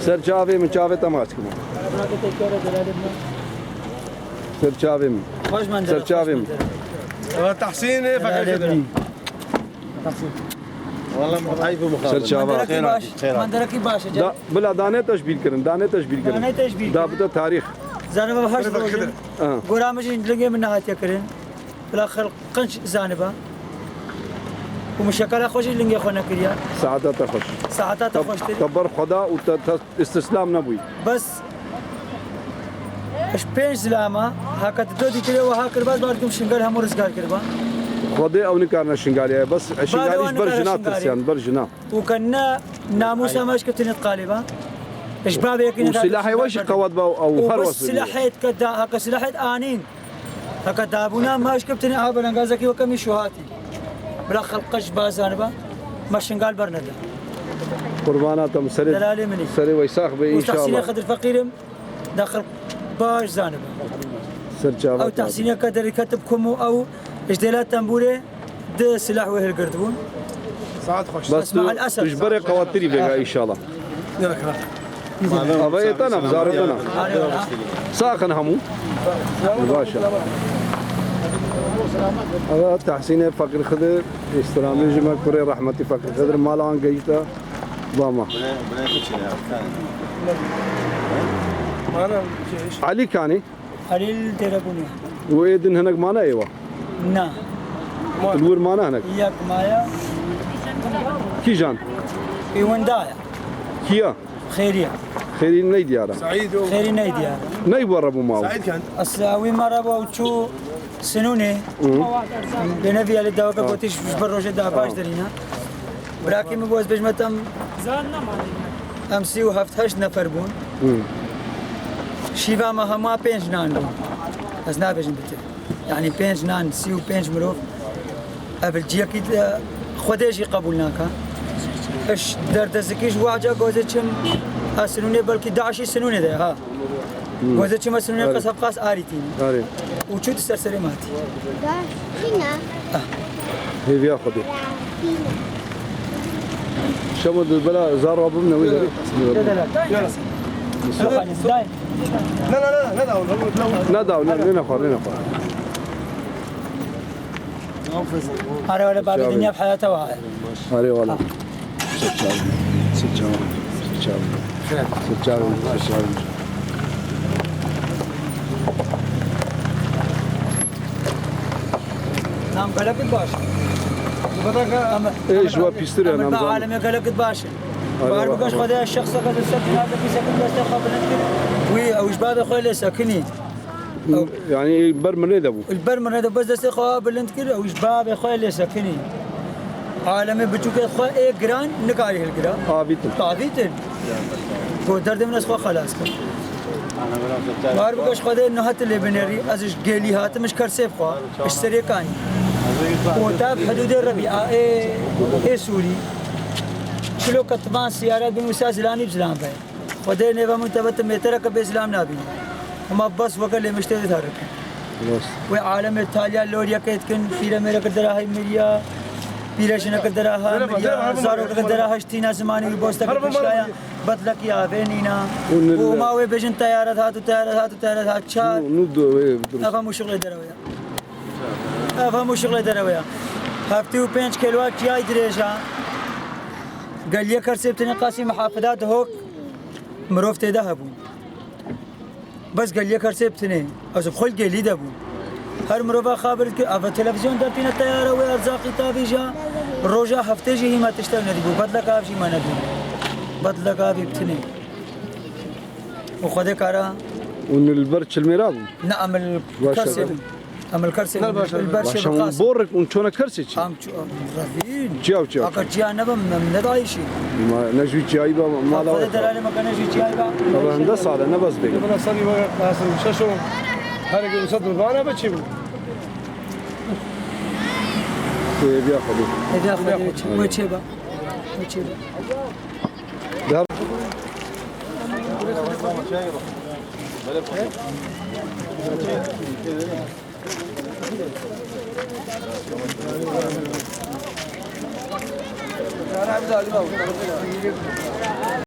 سرچاوی من چاوی تماس کنم سرچاوی من خوش من سرچاوی من تحسين فكر والله ضعيف ومخاطر سرچاوا من درکی باشه دا بلا دانه تشبیل کردن دانه تشبیل کردن دانه تشبیل دا بده تاریخ زانبه هشت روزه آه. قرامش لقي من نهاية كرين بالاخر قنش زانبه ومشكلة خوش لقي خونا كريا سعادت خوش ساعتها خوش تبر خدا و استسلام نبوي بس اش بينج زلامه هاكا تدودي كريا وهاكر بعد بعدكم شنقال هم رزقار كربا خدا او نكارنا شنغاليا بس شنغاليش برجنا ترسيان برجنا وكنا ناموسا ماش كنت نتقالبا اش باب يكين وسلاحي وش قواد او هر وبس سلاحيت كدا هاكا سلاحيت انين هاكا دابونا ماش كبتني عابر انغازكي وكمي شوهاتي بالاخر قش بازانبا ما شنقال برندا قرباناتهم سري دلالي مني سري ويساخ ان شاء وتحسين الله خد الفقير داخل باش زانبا سرچاوا او تحسين كدر كتبكم او اجدالات تنبولي ده سلاح وهل قردون ساعات خوش بس مع الأسف. تجبري قواتري بقى ان شاء الله ابيتنا بزارتنا ساخن همو مباشر هذا تحسين فقر خضر استلامي جمع كوري رحمتي فقر خضر مالان قيتا ضامة علي كاني خليل تيرابوني وإيدن هناك مانا ايوه نا الور مانا هناك اياك مايا كي جان في وندايا كيا خيرية خيري ني ديارة سعيد خيري نيديا ني وربو ماو سعيد كان الساوي مرة وشو سنوني بنبي على الدواء بوتيش بروجة داباش درينا براكي مبوز بجمتم امسي وهفتهش نفر بون شيفا ما هما بينج نان بون بس نابجن بتي يعني بينج نان سيو بينج مروف قبل جيكي خودشي قبولناكا اش درد زكيش واجا جوزتشم سنوني بلكي 11 سنوني ده ها جوزتشم سنوني قصب قاس اريتين أري وشو تسرسري ماتي هي بيا خدي شمد البلا زار ربنا ويدري لا لا لا لا نداو لنا خور هذا ولا باب الدنيا بحياته وهاي أري والله سجارة نعم قالك باش ايش هو بيستري انا نعم عالم قالك باش بار بقاش خدها الشخص قد سكن هذا في سكن بس تخاف وي او ايش باب اخوي اللي ساكني يعني برمن ابو البرمن هذا بس دست اخوي بلند كده او ايش باب اخوي اللي ساكني عالم بتشوك اخوي ايه جران نقاري الجران طابيتن هو درد من اخوي خلاص بار بقاش خدها انه هات اللي بنري ازش قالي هات مش كرسيف خو اشتري كان وتاب حدود الربيع ايه سوري شلو كتبان سيارات بمساس لاني بسلام باي خدها نبا منتبت مترك باسلام نبي وما بس وقال لي مشتري تارك وعالم التاليا لوريا كيتكن في ميرا قدرها هي مليا بيرشنا قدرها مليا زارو قدرها اشتينا زماني بوستا كشايا بدلك يا بينينا وما وي بجن طيارات هات شار افهموا شغل درويا افهموا شغل درويا هفتي و 5 كيلوات جاي دريجا قال لي كرسبتني قاسي محافظات هوك مروفتي ذهبوا بس قال لي كرسبتني از خلق لي دبو هر مروفا خابرت افا تلفزيون درتين الطياره وارزاقي طابيجا روجا هفتجي هي ما تشتغل ندبو بدلك افشي ما ندبو بدلك افي بتني وخذ كارا ون البرش الميراب نعم الكرسي ام الكرسي البرش عشان بورك ونشونا كرسي ام رفين تشاو اكا جي انا من ندايشي ما نجوي جايبه ما لا خذ دلالي ما كان نجي جايبه طبعا هندسه على نبز بيك انا صلي قاسم شاشو هرق وصدر انا بتشيبه بياخذوا بياخذوا ويتشيبا ده انا عبد الله